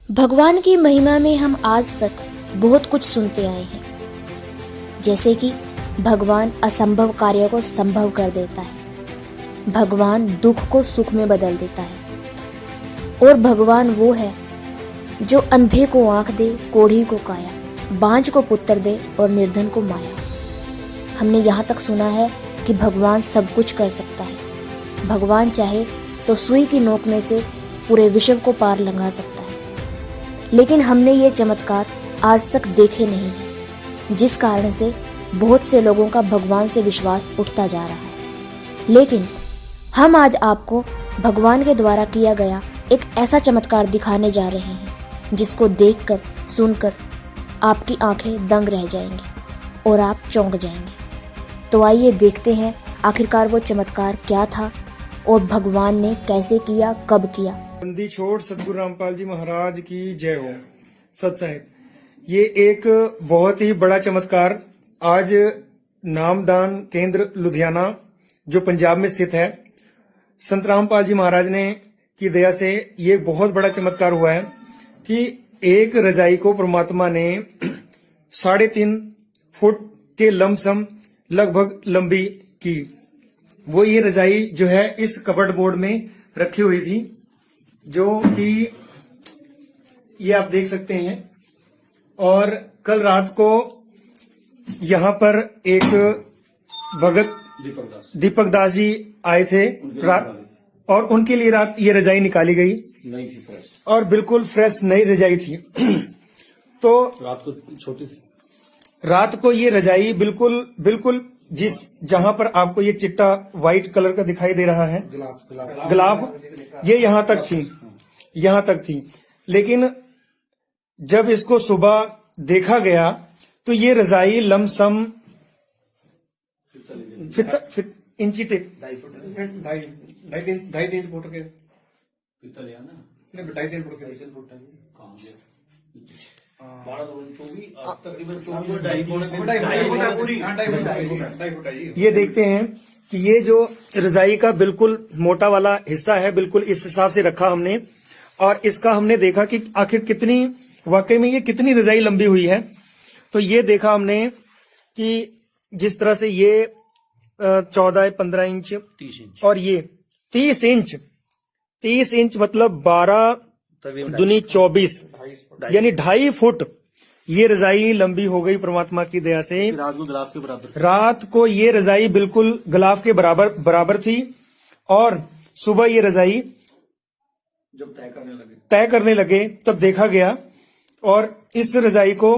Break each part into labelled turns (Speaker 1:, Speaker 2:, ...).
Speaker 1: भगवान की महिमा में हम आज तक बहुत कुछ सुनते आए हैं, जैसे कि भगवान असंभव कार्यों को संभव कर देता है, भगवान दुख को सुख में बदल देता है, और भगवान वो है जो अंधे को आंख दे, कोढ़ी को काया, बांझ को पुत्र दे और निर्धन को माया। हमने यहाँ तक सुना है कि भगवान सब कुछ कर सकता है। भगवान चाहे तो सुई की नोक में से पूरे विश्व को पार लंघा सकता है, लेकिन हमने ये चमत्कार आज तक देखे नहीं हैं, जिस कारण से बहुत से लोगों का भगवान से विश्वास उठता जा रहा है। लेकिन हम आज आपको भगवान के द्वारा किया गया एक ऐसा चमत्कार दिखाने जा रहे हैं, जिसको देखकर, सुनकर आपकी आंखें दंग रह जाएंगी और आप चौंक जाएंगे। तो आइए देखते हैं आखिरकार वो चमत्कार क्या था और भगवान ने कैसे किया, कब किया।
Speaker 2: बंदी छोड़ सतगुरु रामपाल जी महाराज की जय हो। सत साहिब, ये एक बहुत ही बड़ा चमत्कार आज नामदान केंद्र लुधियाना जो पंजाब में स्थित है, संत रामपाल जी महाराज ने की दया से ये बहुत बड़ा चमत्कार हुआ है कि एक रजाई को परमात्मा ने 3.5 फुट के लमसम लगभग लंबी की। वो ये रजाई जो है इस कबर्ड बोर्ड में रखी हुई थी, जो कि ये आप देख सकते हैं। और कल रात को यहाँ पर एक भगत दीपक दास जी आए थे रात, और उनके लिए रात ये रजाई निकाली गई, नई थी फ्रेश, और बिल्कुल फ्रेश नई रजाई थी। तो
Speaker 3: रात को छोटी थी,
Speaker 2: रात को ये रजाई बिल्कुल जिस जहां पर आपको ये चिट्टा व्हाइट कलर का दिखाई दे रहा है, गिलाफ, ये यहां तक थी। लेकिन जब इसको सुबह देखा गया तो ये रजाई लमसम इंची टेप
Speaker 3: 2.5 फुट के पीतल है ना, 2.5 फुट के कहाँ से 12
Speaker 2: ये देखते हैं कि ये जो रजाई का बिल्कुल मोटा वाला हिस्सा है, बिल्कुल इस हिसाब से रखा हमने, और इसका हमने देखा कि आखिर कितनी वाकई में ये कितनी रजाई लंबी हुई है। तो ये देखा हमने कि जिस तरह से ये 14-15 इंच,
Speaker 3: 30 इंच,
Speaker 2: और ये 30 इंच मतलब 12 दूनी 24, यानी 2.5 फुट ये रजाई लंबी हो गई परमात्मा की दया से।
Speaker 3: रात को गिलाफ के बराबर,
Speaker 2: रात को ये रजाई बिल्कुल गिलाफ के बराबर थी, और सुबह ये रजाई
Speaker 3: जब
Speaker 2: तय करने लगे तब देखा गया, और इस रजाई को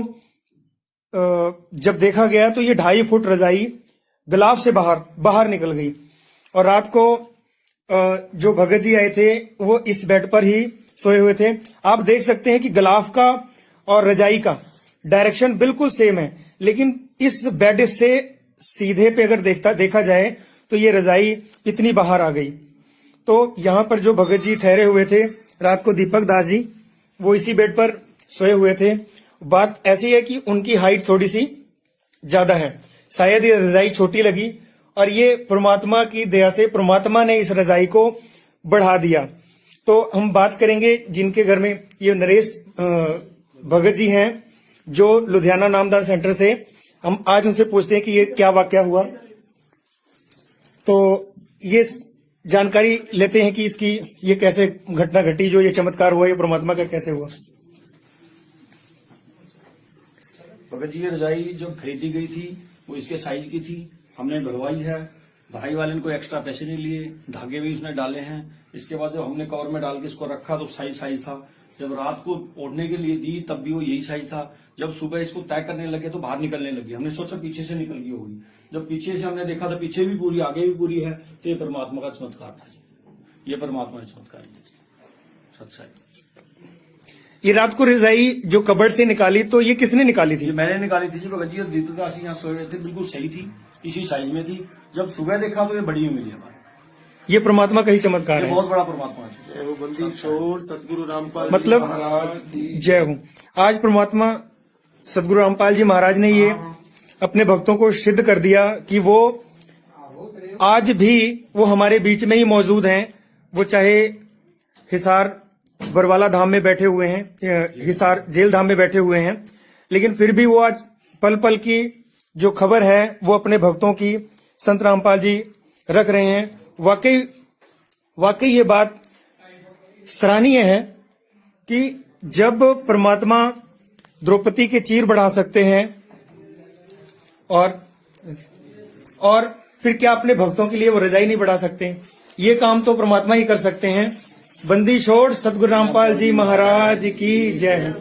Speaker 2: जब देखा गया तो ये 2.5 फुट रजाई गिलाफ से बाहर निकल गई। और रात को जो भगत जी आए थे वो इस बेड पर ही सोए हुए थे। आप देख सकते हैं कि गिलाफ का और रजाई का डायरेक्शन बिल्कुल सेम है, लेकिन इस बेड से सीधे पे अगर देखा जाए तो ये रजाई इतनी बाहर आ गई। तो यहाँ पर जो भगत जी ठहरे हुए थे रात को, दीपक दास जी, वो इसी बेड पर सोए हुए थे। बात ऐसी है कि उनकी हाइट थोड़ी सी ज्यादा है, शायद ये रजाई छोटी लगी, और ये परमात्मा की दया से परमात्मा ने इस रजाई को बढ़ा दिया। तो हम बात करेंगे जिनके घर में ये नरेश भगत जी हैं, जो लुधियाना नामदान सेंटर से, हम आज उनसे पूछते हैं कि ये क्या वाकया हुआ। तो ये जानकारी लेते हैं कि इसकी ये कैसे घटना घटी, जो ये चमत्कार हुआ ये परमात्मा का कैसे हुआ।
Speaker 3: भगत जी, ये रजाई जो खरीदी गई थी वो इसके साइज की थी, हमने भरवाई है, भराई वाले ने कोई एक्स्ट्रा पैसे नहीं लिए, धागे भी इसने डाले हैं। इसके बाद जब हमने कवर में डाल के इसको रखा तो साइज था। जब रात को ओढ़ने के लिए दी तब भी वो यही साइज था। जब सुबह इसको तय करने लगे तो बाहर निकलने लगी, हमने सोचा पीछे से निकल गई होगी। जब पीछे से हमने देखा तो पीछे भी पूरी, आगे भी पूरी है। तो ये परमात्मा का चमत्कार था, ये परमात्मा का चमत्कार। सच्चाई।
Speaker 2: ये रात को रजाई जो कबर्ड से निकाली तो ये किसने निकाली थी?
Speaker 3: ये मैंने निकाली थी जी भगत जी। दीपक दास यहाँ सोए हुए थे, बिल्कुल सही थी, इसी साइज में थी। जब सुबह देखा तो ये बड़ी मिली हमारे।
Speaker 2: ये परमात्मा का ही चमत्कार है,
Speaker 3: बहुत बड़ा परमात्मा है।
Speaker 4: वो बंदी छोड़ सतगुरु रामपाल
Speaker 2: मतलब
Speaker 4: जी महाराज की
Speaker 2: जय हो। आज परमात्मा सतगुरु रामपाल जी महाराज ने ये अपने भक्तों को सिद्ध कर दिया कि वो आज भी वो हमारे बीच में ही मौजूद हैं। वो चाहे हिसार बरवाला धाम में बैठे हुए हैं, हिसार जेल धाम में बैठे हुए हैं, लेकिन फिर भी वो आज पल पल की जो खबर है वो अपने भक्तों की संत रामपाल जी रख रहे हैं। वाकई ये बात सराहनीय है कि जब परमात्मा द्रौपदी के चीर बढ़ा सकते हैं और फिर क्या अपने भक्तों के लिए वो रजाई नहीं बढ़ा सकते? ये काम तो परमात्मा ही कर सकते हैं। बंदी छोड़ सतगुरु रामपाल जी महाराज की जय।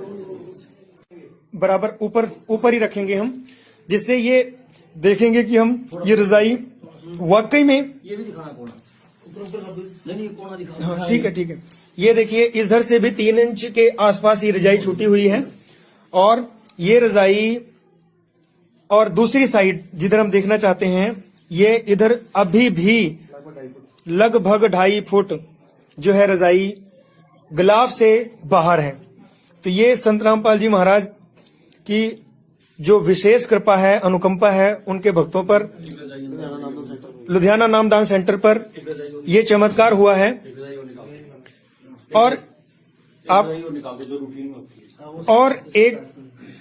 Speaker 2: बराबर ऊपर ही रखेंगे हम, जिससे ये देखेंगे कि हम ये रजाई वाकई में,
Speaker 3: ये भी दिखाना कोना, नहीं कोना दिखाना।
Speaker 2: हाँ, ठीक है। ये देखिए इधर से भी 3 इंच के आसपास ये रजाई छूटी हुई है, और ये रजाई और दूसरी साइड जिधर हम देखना चाहते हैं, ये इधर अभी भी लगभग 2.5 फुट जो है रजाई गिलाफ से बाहर है। तो ये संत रामपाल जी महाराज की जो विशेष कृपा है, अनुकंपा है उनके भक्तों पर, लुधियाना नामदान सेंटर पर ये चमत्कार हुआ है। और और एक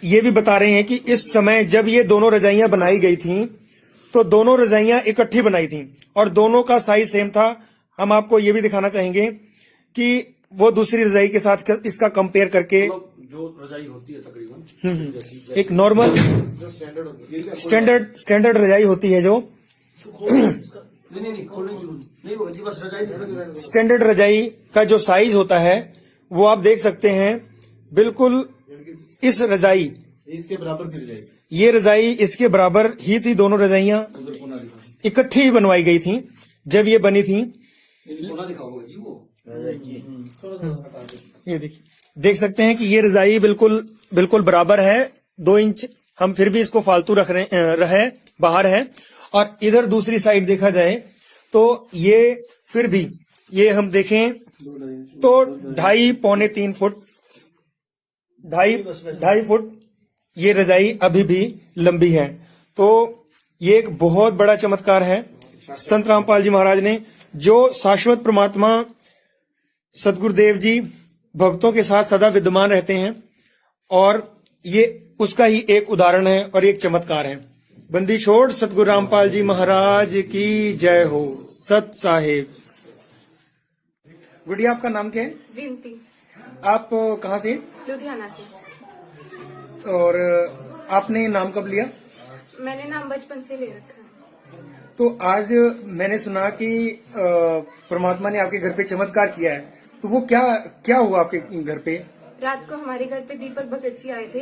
Speaker 2: ये भी बता रहे हैं कि इस समय जब ये दोनों रजाइयां बनाई गई थीं, तो दोनों रजाइयां इकट्ठी बनाई थीं और दोनों का साइज सेम था। हम आपको ये भी दिखाना चाहेंगे कि वो दूसरी रजाई के साथ इसका कंपेयर करके,
Speaker 3: जो रजाई होती है तकरीबन
Speaker 2: एक नॉर्मल स्टैंडर्ड रजाई होती है, जो
Speaker 3: नहीं खोलने की जरूरत नहीं होगी, बस रजाई
Speaker 2: स्टैंडर्ड रजाई का जो साइज होता है वो आप देख सकते हैं। बिल्कुल इस रजाई
Speaker 4: इसके बराबर की रजाई,
Speaker 2: ये रजाई इसके बराबर ही थी। दोनों रजाइयां इकट्ठी ही बनवाई गई थी जब ये बनी थी।
Speaker 3: कोना दिखाओगे जी वो,
Speaker 2: ये देखिए, देख सकते हैं कि ये रजाई बिल्कुल बराबर है। 2 इंच हम फिर भी इसको फालतू रहे बाहर है। और इधर दूसरी साइड देखा जाए तो ये फिर भी, ये हम देखें तो 2.5 पौने 3 फुट, 2.5 फुट ये रजाई अभी भी लंबी है। तो ये एक बहुत बड़ा चमत्कार है संत रामपाल जी महाराज ने, जो शाश्वत परमात्मा सतगुरुदेव जी भक्तों के साथ सदा विद्यमान रहते हैं, और ये उसका ही एक उदाहरण है और एक चमत्कार है। बंदी छोड़ सतगुरु रामपाल जी महाराज की जय हो। सत साहेब। गुड़िया, आपका नाम क्या है?
Speaker 5: विनती,
Speaker 2: आप कहाँ से?
Speaker 5: लुधियाना से।
Speaker 2: और आपने नाम कब लिया?
Speaker 5: मैंने नाम बचपन से ले रखा है।
Speaker 2: तो आज मैंने सुना कि परमात्मा ने आपके घर पे चमत्कार किया है, तो वो क्या हुआ आपके घर पे?
Speaker 5: रात को हमारे घर पे दीपक भगत जी आए थे,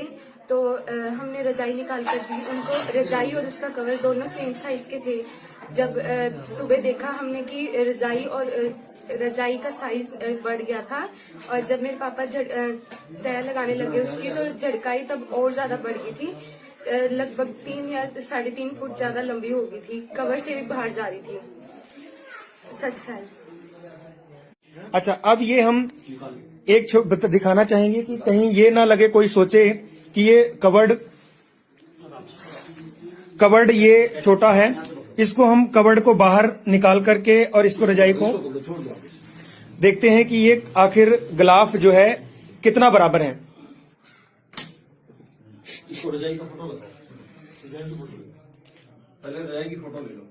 Speaker 5: तो हमने रजाई निकाल कर दी उनको। रजाई और उसका कवर दोनों सेम साइज के थे। जब सुबह देखा हमने कि रजाई का साइज बढ़ गया था, और जब मेरे पापा तय लगाने लगे उसकी, तो झड़काई तब और ज्यादा बढ़ गई थी। लगभग 3 या 3.5 फुट ज्यादा लंबी हो गई थी, कवर से भी बाहर जा रही थी। सच साल।
Speaker 2: अच्छा, अब ये हम एक दिखाना चाहेंगे कि कहीं ये ना लगे कोई सोचे कि ये कवर्ड ये छोटा है। इसको हम कवर्ड को बाहर निकाल करके और इसको रजाई को देखते हैं कि ये आखिर गिलाफ जो है कितना बराबर है।
Speaker 3: इसको रजाई का फोटो लगाओ, पहले रजाई की फोटो ले लो।